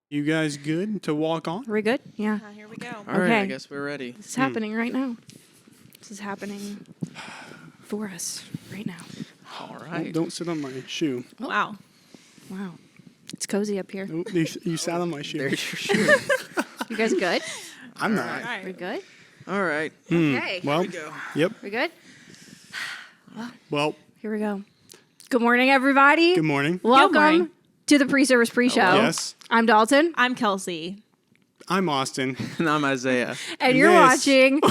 You guys good to walk on? Are we good? Yeah. Here we go. All right, I guess we're ready. This is happening right now. This is happening for us right now. All right. Don't sit on my shoe. Oh. Wow. Wow. It's cozy up here. Oh, you sat on my shoe. There's your shoe. You guys good? I'm not. Right. We good? All right. Okay. Well, Here we go. yep. We good? Well, Here we go. Good morning, everybody. good morning. Welcome morning. to the PreService PreShow. Yes. I'm Dalton, I'm Kelsey. I'm Austin. And I'm Isaiah. and you're This- watching.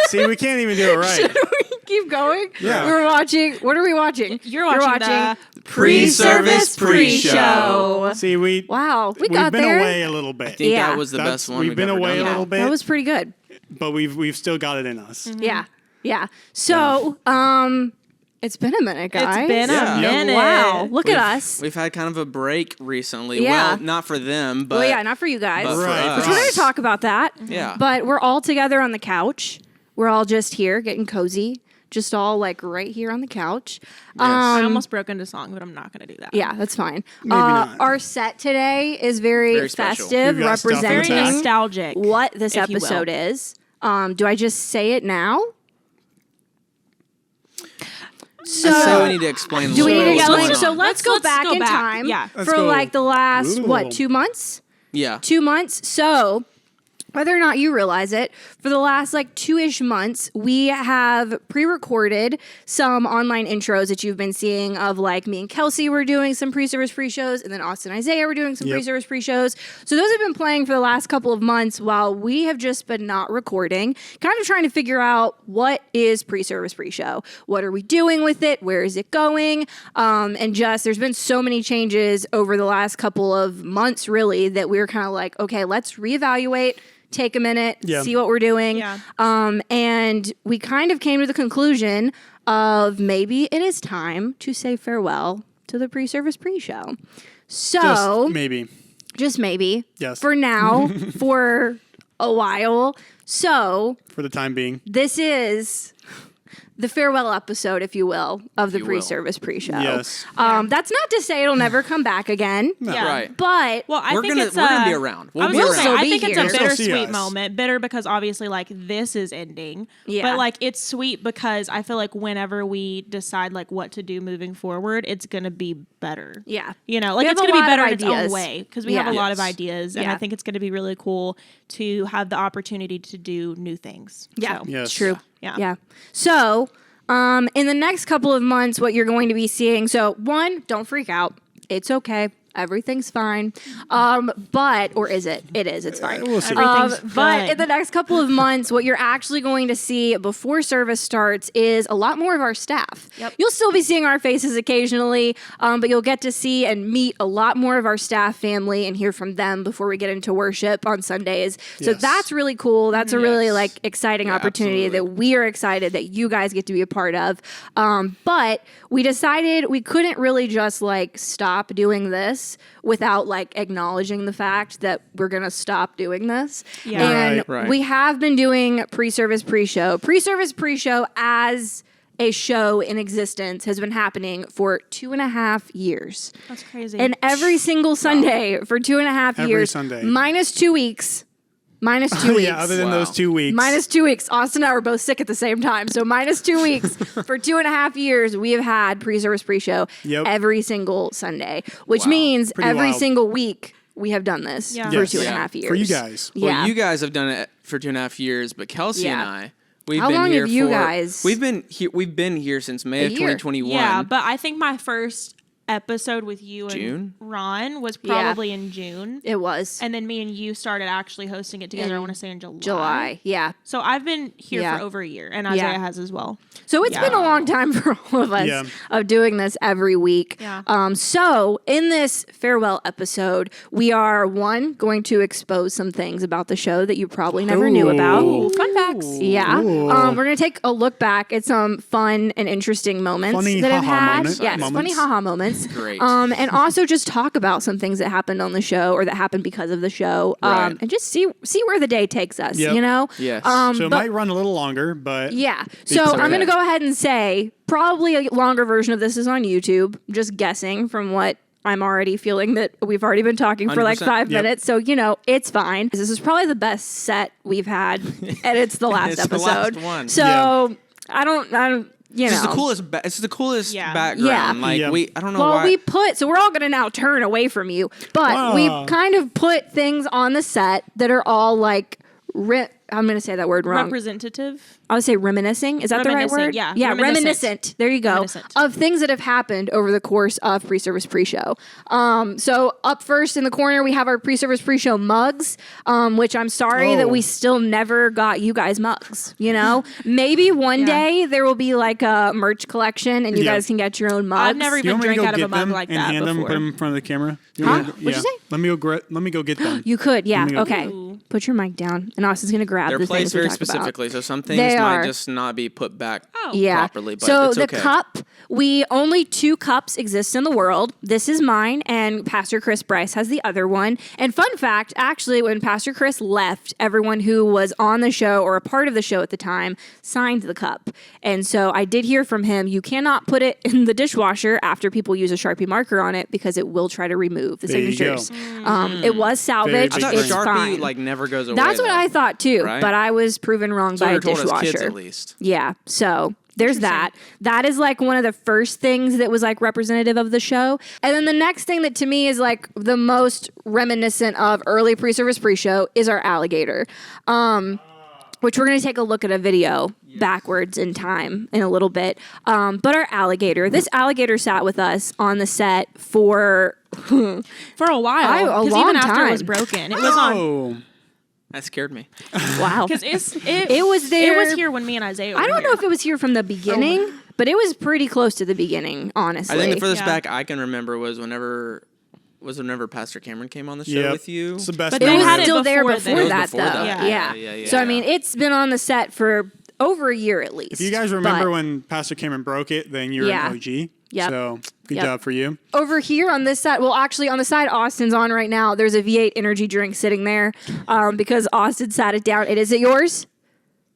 See, we can't even do it right. Should we keep going? Yeah. We're watching. What are we watching? You're watching the PreService PreShow. See, Wow, we we've got been there. away a little bit. I think Yeah. that was the best one. We've been ever away done. a little bit, That was pretty good. but we've still got it in us. Yeah. Yeah. So, it's been a minute, guys. It's been Yeah. a minute. Wow. Look at us. We've had kind of a break recently. Yeah. Well, not for them, but Well, yeah, not for you guys. but for Right, us. for We're going us. to talk about that. Yeah. But we're all together on the couch. We're all just here getting cozy. Just all like right here on the couch. I almost broke into song, but I'm not going to do that. Yeah, that's fine. Maybe not. Our set today is very, Very special. festive, We've got stuff in the Very representing back. nostalgic. what this if you will. episode is. Do I just say it now? So we need to explain. Do we need to what's explain? going So on. let's go back in time Yeah. Let's for go. like the last, Ooh. 2 months? Yeah. 2 months. So whether or not you realize it, for the last like 2-ish months, we have pre-recorded some online intros that you've been seeing of like me and Kelsey were doing some PreService pre-shows, and then Austin and Isaiah were doing some Yep. PreService pre-shows. So those have been playing for the last couple of months while we have just been not recording, kind of trying to figure out what is PreService pre-show? What are we doing with it? Where is it going? And just there's been so many changes over the last couple of months really that we were kind of like, okay, let's reevaluate. Take a minute, Yeah. see what we're doing. Yeah. And we kind of came to the conclusion of maybe it is time to say farewell to the PreService pre-show. So, Just maybe. Yes. for now, for a while. So, For the time being. this is the farewell episode, if you will, of the You will. PreService pre-show. Yes. That's not to say it'll never come back again, Yeah. Right. but Well, I We're think gonna it's we're gonna be around. I was be gonna around. say, still I be think it's here. a Still see bittersweet us. moment. Bitter because obviously, like, this is ending. Yeah. But, like, it's sweet because I feel like whenever we decide, like, what to do moving forward, it's going to be better. yeah. You know, like, We it's have a going to be lot of better in its own ideas. way because we have a Yeah. lot of Yes. ideas. And Yeah. I think it's going to be really cool to have the opportunity to do new things. Yeah, So, Yes. true. Yeah. Yeah. So, in the next couple of months, what you're going to be seeing. So, one, don't freak out. It's okay. Everything's fine. But, or is it? It is. It's fine. We'll see. Everything's But fine. in the next couple of months, what you're actually going to see before service starts is a lot more of our staff. Yep. You'll still be seeing our faces occasionally, but you'll get to see and meet a lot more of our staff family and hear from them before we get into worship on Sundays. So Yes. that's really cool. That's a really Yes. like exciting Yeah, opportunity absolutely. that we are excited that you guys get to be a part of. But we decided we couldn't really just like stop doing this without like acknowledging the fact that we're going to stop doing this. Yeah. And Right. we have been doing PreService pre-show. PreService pre-show as a show in existence has been happening for 2.5 years. That's crazy. And every single Sunday for 2.5 Every years. Sunday. Minus 2 weeks. Minus 2 weeks. Yeah, other than Wow. those 2 weeks. Minus 2 weeks. Austin and I were both sick at the same time. So minus 2 weeks. For 2.5 years, we have had PreService pre-show Yep. every single Sunday, which Wow. means Pretty every wild. single week we have done this Yeah. for Yes. 2.5 years. For you guys. Well, Yeah. you guys have done it for 2.5 years, but Kelsey and Yeah. I, we've How been long here have you for, guys- We've been here since May A of year. 2021. yeah, but I think my first episode with you and Ron was probably in June. It was. And then me and you started actually hosting it together, I want to say in July. July, yeah. So I've been here for over a year, and Isaiah has as well. So it's been a long time for all of us of doing this every week. Yeah. So in this farewell episode, we are, going to expose some things about the show that you probably never knew about. Ooh, fun facts. Yeah. We're going to take a look back at some fun and interesting moments that have had. Funny haha moments. Great. And also just talk about some things that happened on the show or that happened because of the show. Right. And just see where the day takes us, you know? Yes. So it might run a little longer, but... Yeah. So I'm going to go ahead and say probably a longer version of this is on YouTube. Just guessing from what I'm already feeling that we've already been talking for like 5 minutes. So, it's fine. This is probably the best set we've had. And it's the last It's episode. the last one. So I don't. It's the coolest. It's the coolest background. Yeah. Like I don't know why. Well, so we're all going to now turn away from you, but we kind of put things on the set that are all like. I'm going to say that word wrong. Representative? I would say reminiscing. Is that the right word? Yeah. Yeah, reminiscent. There you go. Of things that have happened over the course of PreService PreShow. So up first in the corner, we have our PreService PreShow mugs, which I'm sorry that we still never got you guys mugs. Maybe one day there will be like a merch collection and you guys can get your own mugs. I've never even drank out of a mug like that hand before. Them, put them in front of the camera. What'd you say? Let me go get them. You could, yeah. Okay. Ooh. Put your mic down, and Austin's gonna grab They're the placed things we very talked specifically, about. so some things They might are. just not be put back properly. But so it's the okay. cup, only 2 cups exist in the world. This is mine, and Pastor Chris Bryce has the other one. And fun fact, actually, when Pastor Chris left, everyone who was on the show or a part of the show at the time signed the cup. And so I did hear from him, you cannot put it in the dishwasher after people use a Sharpie marker on it because it will try to remove the signatures. It was salvaged. I thought It's Sharpie fine. never goes away. That's what I thought too, right? but I was proven wrong So by we a were told as dishwasher. kids, at least. Yeah, so there's that. That is like one of the first things that was like representative of the show. And then the next thing that to me is like the most reminiscent of early PreService PreShow is our alligator. Which we're going to take a look at a video backwards in time in a little bit. But our alligator, this alligator sat with us on the set for a while. a Because long even after time. it was broken, it was on. That scared me. Wow. Because It was there. It was here when me and Isaiah were I don't here. know if it was here from the beginning, but it was pretty close to the beginning, honestly. I think the furthest back I can remember was whenever Pastor Cameron came on the show with you. It's the best. But It they was had it still there before before then. that, It was though. before that. Yeah. Yeah. So, I mean, it's been on the set for over a year at least. If you guys remember when Pastor Cameron broke it, then you're an OG. Yep. So good job for you. Over here on this side, well, actually on the side Austin's on right now, there's a V8 energy drink sitting there because Austin sat it down. Is it yours?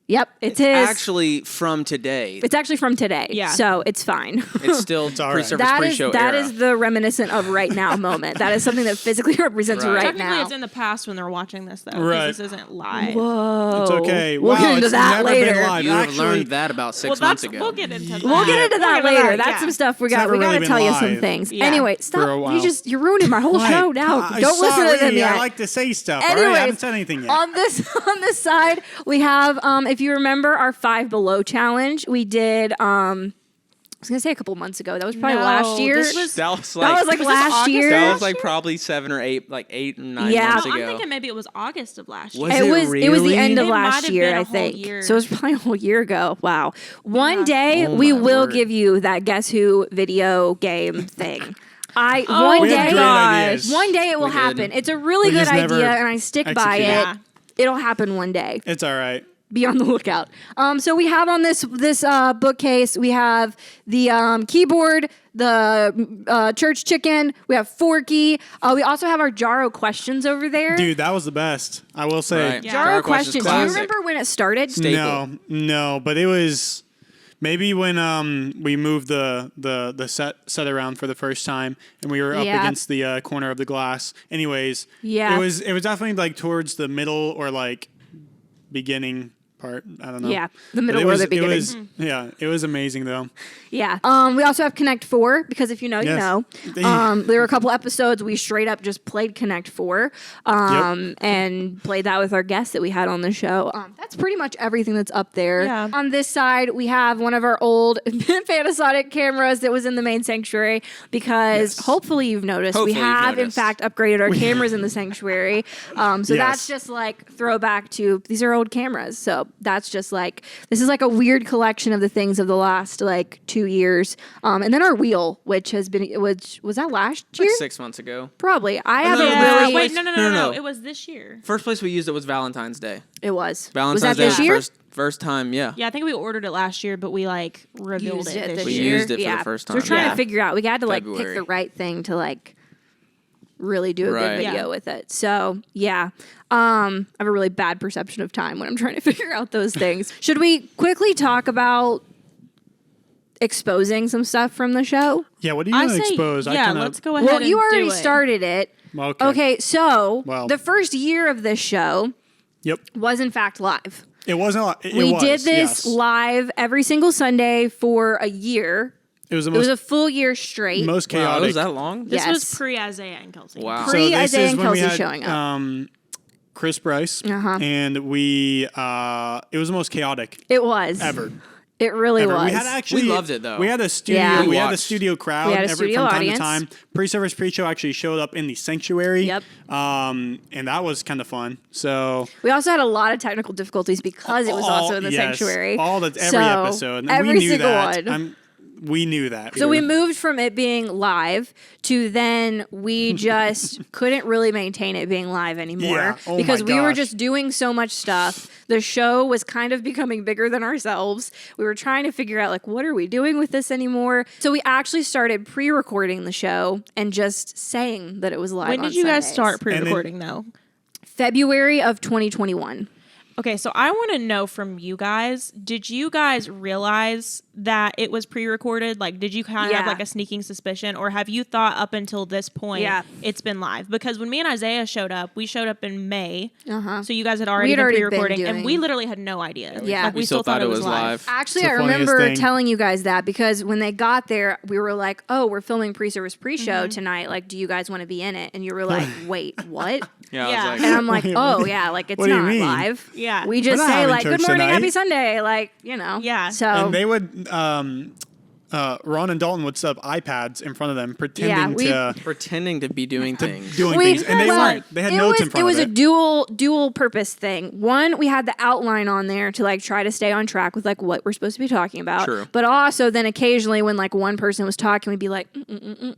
Yep, it's his. Actually from today. It's actually from today. Yeah. So it's fine. It's still all right. PreService That PreShow that era. is the reminiscent of right now moment. That is something that physically represents Right. right Technically, now. it's in the past when they're watching this, though. 'Cause Right. This isn't live. Whoa. It's okay. We'll Wow, get into it's that never later. been live. You would have Actually, learned that about 6 months ago. We'll get into that. We'll get into that We'll get into later. that, That's some stuff we got. never We got really to been tell you some live. things. Yeah. Anyway, For a stop. while. You're ruining my whole show now. Don't listen to them yet. I like to say stuff. All right? I Anyways, haven't said anything yet. on this side, we have, if you remember our Five Below challenge, we did, I was going to say a couple months ago. That was probably last year. This was, That was That was like last year. That was like probably 7 or 8, like 8 or 9 Yeah. months no, ago. I'm thinking maybe it was August of last year. Was It it was the really? end of It might last have year, been a I whole think. year. So it was probably a whole year ago. Wow. One day Oh we my will word. give you that Guess Who video game thing. Oh, One We have day, great ideas. one day it will We did. happen. It's a really We good just never idea, and I stick by execute it. it. Yeah. It'll happen one day. It's all right. Be on the lookout. So we have on this bookcase, we have the keyboard, the church chicken, we have Forky. We also have our Jaro questions over there. Dude, that was the best. I will say. Right. Yeah. Jaro Jaro questions questions. Do you classic. remember when it started? No, but it was maybe when we moved the set around for the first time and we were up Yeah. against the corner of the glass. Anyways, Yeah. it was definitely like towards the middle or like beginning part. I don't know. Yeah, the middle But or the beginning. It was amazing though. Yeah. We also have Connect 4 because if you know, you Yes. know. There were a couple episodes we straight up just played Connect 4 and played that with our guests that we had on the show. That's pretty much everything that's up there. Yeah. On this side, we have one of our old Panasonic cameras that was in the main sanctuary because hopefully you've noticed Hopefully we you've have in noticed. fact upgraded our cameras in the sanctuary. So that's just like throwback to these are old cameras. So that's just like this is like a weird collection of the things of the last like 2 years. And then our wheel, which has been was that last year? Like 6 months ago. Probably. I haven't Yeah. really. Wait, No. no. It was this year. First place we used it was Valentine's Day. It was. Valentine's was that Day this year? First time, yeah. Yeah, I think we ordered it last year, but we like revealed Used it this this We year. used it for the first So we're time. trying Yeah. to figure out. We had to like pick February. the right thing to like really do a Right. good video Yeah. with it. So yeah, I have a really bad perception of time when I'm trying to figure out those things. Should we quickly talk about exposing some stuff from the show? Yeah, what are you I going to say, expose? yeah, let's go ahead. Well, you and already do it. started it. Okay. Okay, so Well. the first year of this show Yep. was in fact live. It wasn't. It We was, did this yes. live every single Sunday for a year. It was the It was most, a full year straight. most Wow, chaotic. it was that long? This Yes. was pre Isaiah and Kelsey. Wow. Pre- this Isaiah is and when we Kelsey had, showing up. Chris Bryce, Uh-huh. and we. It was the most chaotic It was. ever. It really Ever. was. We had actually. We loved it, though. We had a studio. Yeah. We had a watched. studio crowd. We had a every, studio from time audience. to time. Pre-service pre-show actually showed up in the sanctuary. Yep. And that was kind of fun. So We also had a lot of technical difficulties because it was also in the yes, sanctuary. every So, episode. And every we knew single that. one. We knew that. So we moved from it being live to then we just couldn't really maintain it being live anymore Yeah. Oh because my we were gosh. just doing so much stuff. The show was kind of becoming bigger than ourselves. We were trying to figure out like what are we doing with this anymore? So we actually started pre-recording the show and just saying that it was live. When on did you guys Sundays. start pre-recording though? February of 2021. Okay, so I want to know from you guys, did you guys realize that it was pre-recorded? Like, did you kind of have Yeah. like a sneaking suspicion, or have you thought up until this point Yeah. it's been live? Because when me and Isaiah showed up, we showed up in May, Uh-huh. so you guys had already had been already been pre-recording, and doing- we literally had no idea. Yeah. like, we still thought it was live. Actually, It's I the funniest remember thing. telling you guys that because when they got there, we were like, "Oh, we're filming pre-service pre-show tonight. Like, do you guys want to be in it?" And you were like, "Wait, what?" Yeah, Yeah. I was And like, I'm like, "Oh, yeah, like it's What do you not mean? live. Yeah. we just not say having like, church good morning, tonight." happy Sunday, like you know." Yeah. So And they would. Ron and Dalton would set up iPads in front of them, pretending we- to pretending to be doing things. doing We- things, and they well, weren't. They had it notes was, in front It was of a it. dual purpose thing. One, we had the outline on there to like try to stay on track with like what we're supposed to be talking about. True. But also then occasionally when like one person was talking, we'd be like,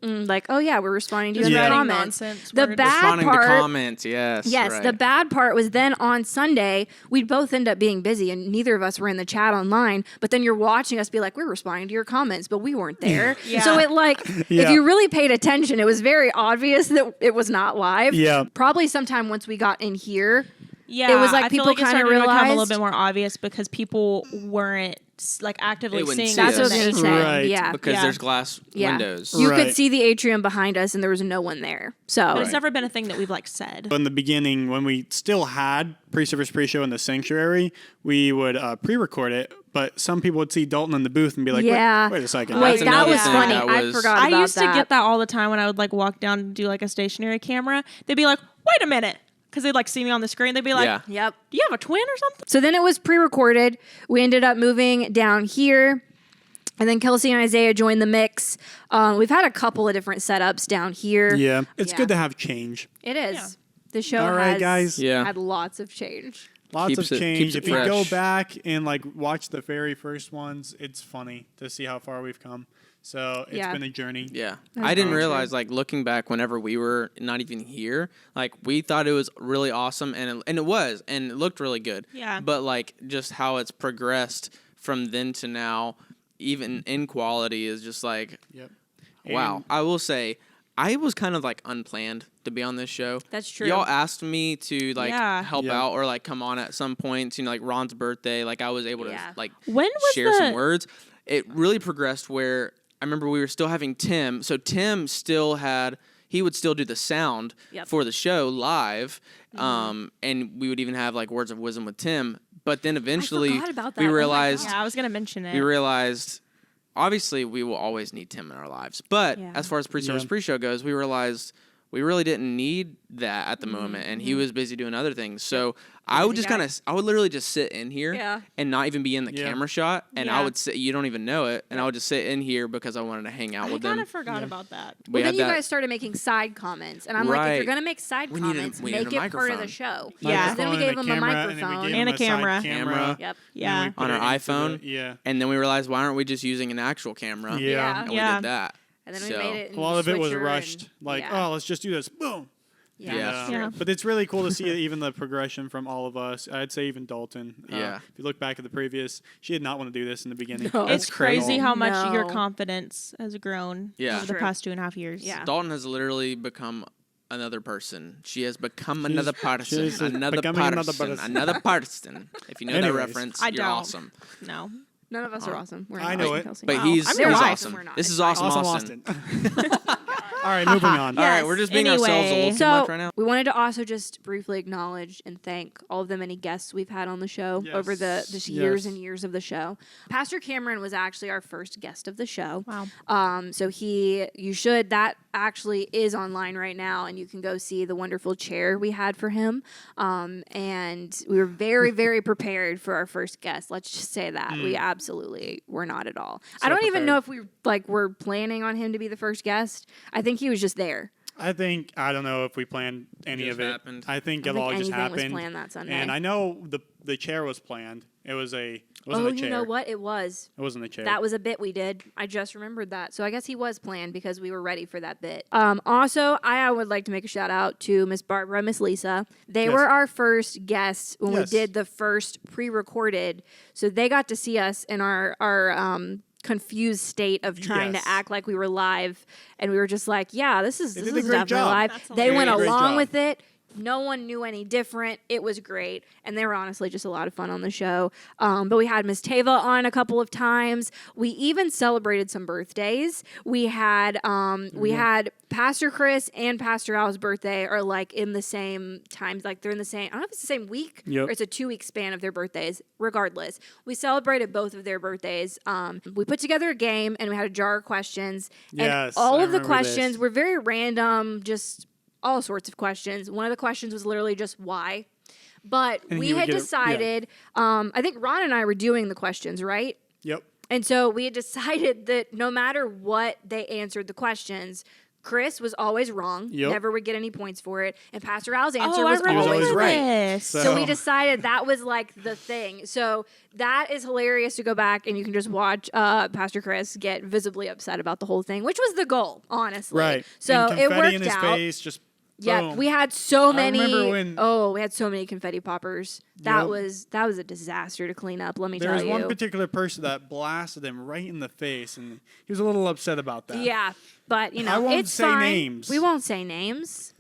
like, oh yeah, we're responding to your Yeah. comments. Nonsense The words. bad Responding part. to comments, yes. Yes, right. the bad part was then on Sunday, we'd both end up being busy and neither of us were in the chat online. But then you're watching us be like, we're responding to your comments, but we weren't there. Yeah. So it like, Yeah. if you really paid attention, it was very obvious that it was not live. Yeah. Probably sometime once we got in here. Yeah, It was like I feel people like it kinda started to become a little realized- bit more obvious because people weren't like actively They wouldn't seeing see That's us. what I was us. going to say. Right. Yeah. because Yeah. there's glass Yeah. windows. You Right. could see the atrium behind us and there was no one there. So But it's never been a thing that we've like said. In the beginning, when we still had pre-service pre-show in the sanctuary, we would pre-record it. But some people would see Dalton in the booth and be like, Yeah. wait a second. Wait, That's that another was thing funny. that I was- forgot I about used that. to get that all the time when I would like walk down and do like a stationary camera. They'd be like, "Wait a minute," because they'd like see me on the screen. They'd be like, Yeah. Yep. "Do you have a twin or something?" So then it was pre-recorded. We ended up moving down here. And then Kelsey and Isaiah joined the mix. We've had a couple of different setups down here. Yeah. It's Yeah. good to have change. It is. Yeah. The show All right, has guys. Yeah. had lots of change. Lots Keeps of it- change. keeps it If you go fresh. back and like watch the very first ones, it's funny to see how far we've come. So it's Yeah. been a journey. Yeah. That's I didn't very true. realize, like, looking back whenever we were not even here, like, we thought it was really awesome, and it was, and it looked really good. Yeah. But, like, just how it's progressed from then to now, even in quality, is just like, Yep. wow. And- I will say, I was kind of, like, unplanned to be on this show. That's true. Y'all asked me to, like, Yeah. help Yeah. out or, like, come on at some points, like, Ron's birthday. Like, I was able to, Yeah. like, When was share the some words. It really progressed where I remember we were still having Tim. So Tim still had, he would still do the sound Yep. for the show live. And we would even have like words of wisdom with Tim. But then eventually forgot about that. we Oh my realized God. Yeah, I was gonna mention it. we realized obviously we will always need Tim in our lives. But Yeah. as far as pre-service pre-show goes, we realized we really didn't need that at the moment, and he was busy doing other things. So I would just guy. I would literally just sit in here Yeah. and not even be in the camera shot, and I Yeah. would sit. You don't even know it, and I would just sit in here because I wanted to hang out I with kind them. of forgot about that. Well, then had you that- guys started making side comments, and I'm like, if Right. you're gonna make side We needed- comments, we make needed a it part of the microphone. show. Yeah. Then we Microphone gave and him a camera, microphone. and, And a side camera. camera. Yep. Yeah. And we put On our it into iPhone. yeah. And then we realized, why aren't we just using an actual camera? Yeah. And Yeah. we did that. And then we So- made it. A lot of it was switcher rushed. and- Like, yeah. oh, let's just do this. Boom. Yeah. Yeah. Yeah. But it's really cool to see even the progression from all of us. I'd say even Dalton. Yeah. If you look back at the previous, she did not want to do this in the beginning. No. It's crazy how much your No. confidence has grown Yeah. over the True. past 2.5 years. Yeah. Dalton has literally become another person. She has become another person. she's Another becoming another person. person. Another person. If you know that Anyways. reference, I you're don't. awesome. No. None of us are awesome. We're I not know awesome, it. Kelsey. But Wow. he's, I'm he's your wife. awesome. We're not. This is It's fine. awesome, Awesome Austin. All right, moving on. All right, Yes. we're just being ourselves a Anyway. little too So much right now. we wanted to also just briefly acknowledge and thank all of the many guests we've had on the show over the years and years of the show. Pastor Cameron was actually our first guest of the show. Wow. So that actually is online right now, and you can go see the wonderful chair we had for him. And we were very, very prepared for our first guest. Let's just say that we absolutely were not at all. I don't even prepared. know if we were planning on him to be the first guest. I think he was just there. I don't know if we planned any Just of it. happened. I think I it think all just anything was happened. planned that Sunday. And I know the chair was planned. It wasn't a chair. You know what? It was. It wasn't a chair. That was a bit we did. I just remembered that. So I guess he was planned because we were ready for that bit. Also, I would like to make a shout out to Miss Barbara, Miss Lisa. They Yes. were our first guests when we Yes. did the first pre-recorded. So they got to see us in our confused state of trying Yes. to act like we were live, and we were just like, yeah, this is did a great definitely job. live. That's They went hilarious. Great along job. with it. No one knew any different. It was great. And they were honestly just a lot of fun on the show. But we had Miss Tava on a couple of times. We even celebrated some birthdays. We had Pastor Chris and Pastor Al's birthday are like in the same times. Like they're in the same, I don't know if it's the same week Yep. or it's a 2-week span of their birthdays. Regardless, we celebrated both of their birthdays. We put together a game and we had a jar of questions. Yes, and all I of the remember this. questions were very random, just all sorts of questions. One of the questions was literally just why. But And we he would had get it- decided, I think Ron and I were doing the questions, right? Yep. And so we had decided that no matter what they answered the questions, Chris was always wrong, Yep. never would get any points for it, and Pastor Al's answer Oh, I was remember always always right. right. this. So we decided that was like the thing. So that is hilarious to go back and you can just watch Pastor Chris get visibly upset about the whole thing, which was the goal, honestly. Right. So and it confetti worked in his out. face, just Yeah, boom. we had so many. remember when- we had so many confetti poppers. That was a disaster to clean up. Let me There tell was you. one particular person that blasted him right in the face, and he was a little upset about that. Yeah, but you know, I won't it's say fine. names. We won't say names.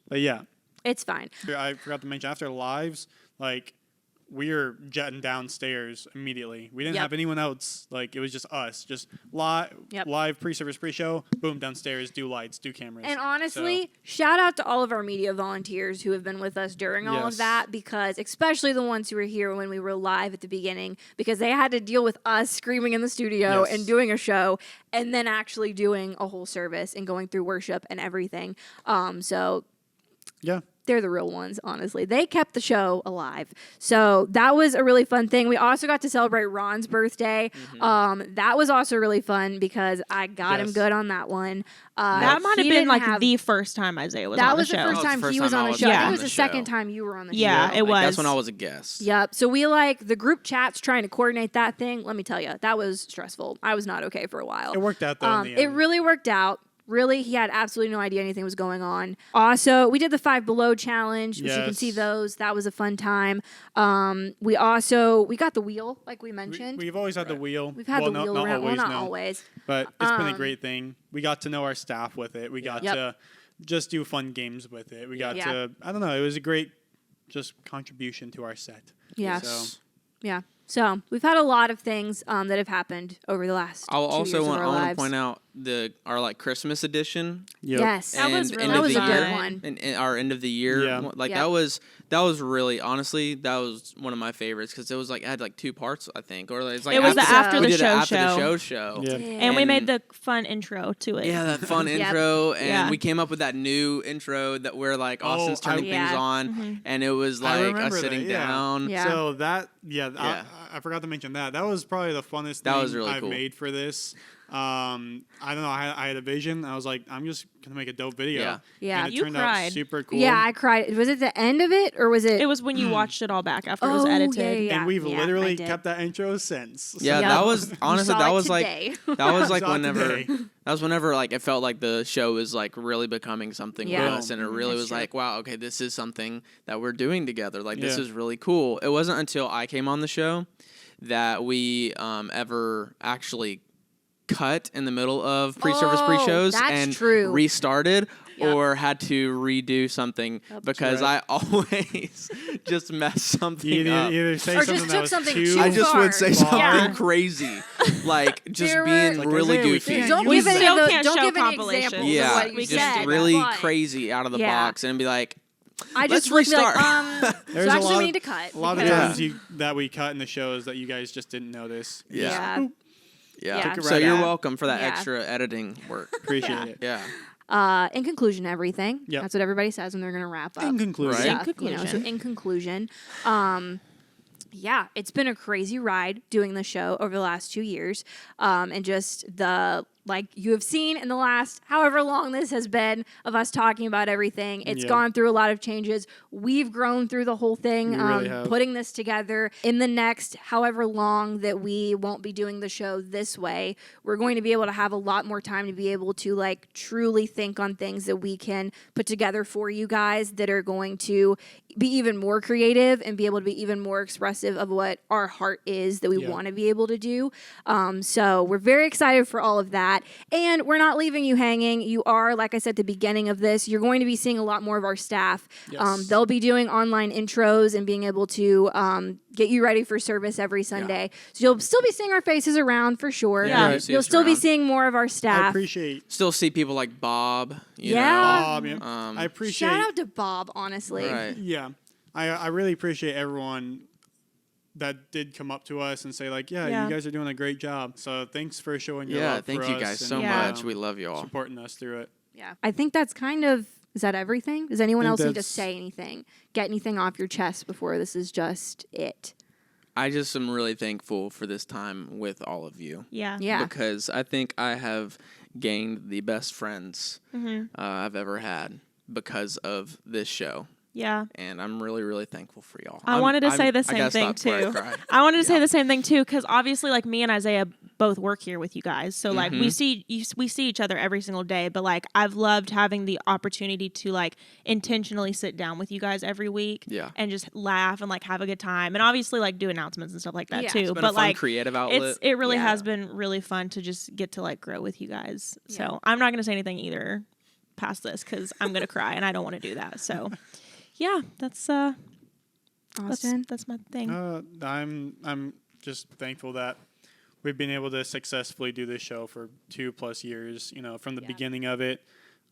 But yeah, It's fine. I forgot to mention after lives, like we were jetting downstairs immediately. We didn't Yep. have anyone else. Like it was just us, just live pre-service pre-show. Boom, downstairs, do lights, do cameras. And honestly, shout out to all of our media volunteers who have been with us during all of Yes. that, because especially the ones who were here when we were live at the beginning, because they had to deal with us screaming in the studio Yes. and doing a show and then actually doing a whole service and going through worship and everything. So yeah. they're the real ones, honestly. They kept the show alive. So that was a really fun thing. We also got to celebrate Ron's birthday. That was also really fun because I got him Yes. good on that one. That might have he been didn't like have- the first time Isaiah was that on was the the show. first That was time the he first was time on I the was show. I think on it was the the show. second time you were on the Yeah, show. it was. That's when I was a guest. Yep. So we the group chats trying to coordinate that thing. Let me tell you, that was stressful. I was not okay for a while. It worked out though. In the It end. really worked out. Really, he had absolutely no idea anything was going on. Also, we did the 5 Below challenge, which you can see Yes. those. That was a fun time. We got the wheel, like we mentioned. We've always had the wheel. We've had well, the wheel not around. Always, Well, not no. always. But it's been a great thing. We got to know our staff with it. We got Yep. to just do fun games with it. We got Yeah. to, I don't know, it was a great just contribution to our set. Yeah. So, Yeah. So we've had a lot of things that have happened over the last I'll 2 also years want of our to lives. point out our like Christmas edition. Yep. Yes. That was and really end of was the a year, good one. and our end of the year, Yeah. like Yep. that was really, honestly, that was one of my favorites because it was like it had like 2 parts, I think, or it's like It was the after we the did show it after the show. show. Yeah. And we made And- the fun intro to it. Yeah, that fun Yep. intro, and Yeah. we came up with that new intro that where like Austin's turning Yeah. things on, and it was I like remember us sitting that, yeah. down. Yeah. So that, Yeah. I forgot to mention that. That was probably the funnest That thing was really I've cool. made for this. I don't know. I had a vision. I was like, I'm just gonna make a dope video. Yeah. Yeah. And it You turned out cried. super cool. Yeah, I cried. Was it the end of it or was it? It was when you watched it all back after it was Oh, edited. yeah. And we've I literally did. kept that intro since. Yeah, Yep. that was You honestly saw that it was like today. that was like Saw it whenever today. that was whenever like it felt like the show was like really becoming something Yeah. for us, and it really That's was true. like, wow, okay, this is something that we're doing together. Like this Yeah. is really cool. It wasn't until I came on the show that we ever actually cut in the middle of pre-service Oh, pre-shows that's and true. restarted Yep. or had to redo something because right. I always just mess something You up. either say Or something just that took was something too. too I just far. would say Far. something Yeah. crazy, like just There being were- Like, really Isaiah, we goofy. can't Don't use give any still of the, can't don't show give any compilations. examples Yeah, of what you we just said. really but crazy out of the Yeah. box and be like, I Let's just looked like, restart. so There's a actually lot we of- need to cut. A lot of because- times that we cut in the shows that you guys just didn't notice. yeah, Yeah. Took it So right you're out. welcome for that Yeah. extra editing work. Appreciate it. Yeah, In conclusion, everything. Yep. That's what everybody says when they're going to wrap up. In conclusion, Right. stuff, you know, so in conclusion, yeah, it's been a crazy ride doing the show over the last 2 years. And just like you have seen in the last however long this has been of us talking about everything. It's Yeah. gone through a lot of changes. We've grown through the whole thing, We really have. putting this together. In the next however long that we won't be doing the show this way, we're going to be able to have a lot more time to be able to like truly think on things that we can put together for you guys that are going to be even more creative and be able to be even more expressive of what our heart is that we Yeah. want to be able to do. So we're very excited for all of that. And we're not leaving you hanging. You are, like I said at the beginning of this, you're going to be seeing a lot more of our staff. Yes. They'll be doing online intros and being able to get you ready for service every Sunday. So you'll still be seeing our faces around for sure. Yeah. Right. See You'll us still be around. seeing more of our I staff. appreciate. Still see people like Bob. You Yeah. Bob, yeah. Um, I appreciate. Shout out to Bob, honestly. Know, right. Yeah, I really appreciate everyone that did come up to us and say like, yeah, you guys are doing a great job. So thanks for showing your Yeah, love thank for you us guys and, so Yeah. much. We love you all. supporting us through it. Yeah. I think that's kind of, is that everything? Does anyone think else need to that's- say anything? Get anything off your chest before this is just it? I just am really thankful for this time with all of you. Yeah. Yeah. Because I think I have gained the best friends I've ever had because of this show. Yeah. And I'm really, really thankful for y'all. I wanted to say the I same gotta thing stop before I too. cry. I wanted to say the same thing too, because obviously, like me and Isaiah both work here with you guys, so like we see each other every single day. But like I've loved having the opportunity to like intentionally sit down with you guys every week, Yeah. and just laugh and like have a good time, and obviously like do announcements and stuff like that Yeah. too. It's been but a fun like creative outlet. it really Yeah. has been really fun to just get to like grow with you guys. Yeah. So I'm not gonna say anything either past this because I'm gonna cry and I don't want to do that. So yeah, that's Austin? that's my thing. I'm just thankful that we've been able to successfully do this show for 2+ years. You know, from the beginning of it.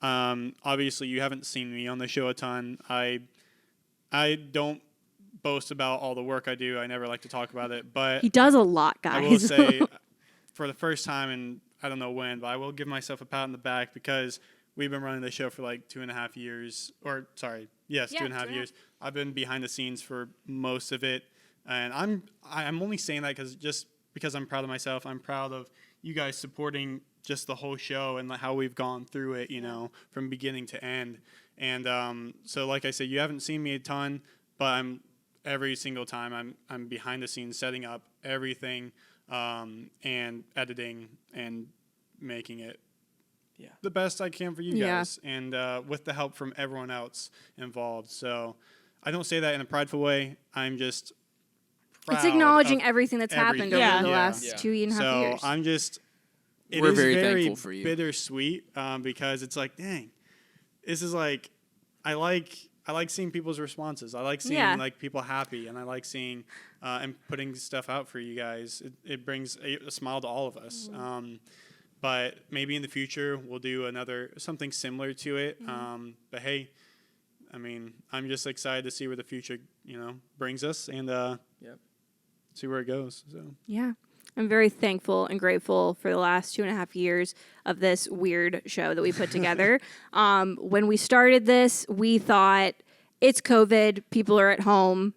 Obviously, you haven't seen me on the show a ton. I don't boast about all the work I do. I never like to talk about it, but He does a lot, guys. I will say, for the first time, and I don't know when, but I will give myself a pat on the back because we've been running the show for like 2.5 years, or sorry, yes, Yeah, 2.5 years. I've been behind the scenes for most of it, and I'm only saying that because I'm proud of myself. I'm proud of you guys supporting just the whole show and how we've gone through it, you know, from beginning to end. And so, like I said, you haven't seen me a ton, but every single time I'm behind the scenes setting up everything and editing and making it the best I can for you Yeah. guys, and with the help from everyone else involved. So I don't say that in a prideful way. I'm just proud It's acknowledging of everything that's happened over everything. the Yeah. last Yeah. 2.5 so years. I'm just. It We're is very very thankful for you. bittersweet because it's like, dang, this is like, I like seeing people's responses. I like seeing Yeah. like people happy, and I like seeing and putting stuff out for you guys. It brings a smile to all of us. but maybe in the future we'll do something similar to it. But hey, I mean, I'm just excited to see where the future, brings us and see where it goes. So Yeah. I'm very thankful and grateful for the last 2.5 years of this weird show that we put together. When we started this, we thought it's COVID, people are at home.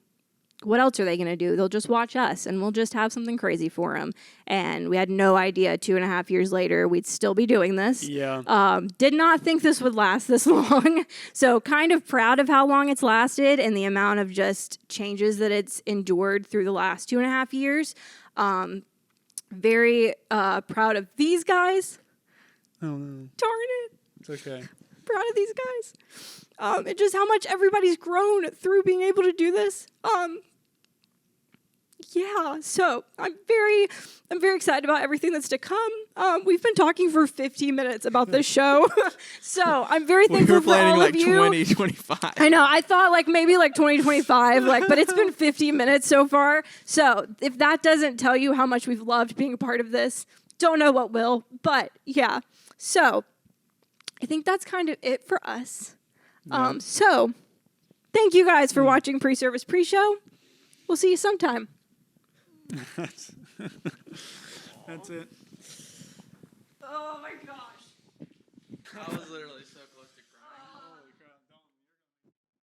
What else are they going to do? They'll just watch us and we'll just have something crazy for them. And we had no idea 2.5 years later we'd still be doing this. yeah, Did not think this would last this long. So kind of proud of how long it's lasted and the amount of just changes that it's endured through the last 2.5 years. Very proud of these guys. oh no, Darn it. it's okay. Proud of these guys. And just how much everybody's grown through being able to do this. Yeah, so I'm very excited about everything that's to come. We've been talking for 50 minutes about this show, so I'm very We thankful were for all planning like of you. 2025. I know. I thought maybe 2025, but it's been 50 minutes so far. So if that doesn't tell you how much we've loved being a part of this, don't know what will. But yeah, so I think that's kind of it for us. So thank you guys for watching Pre-Service Pre-Show. We'll see you sometime. That's it. Oh my gosh. I was literally so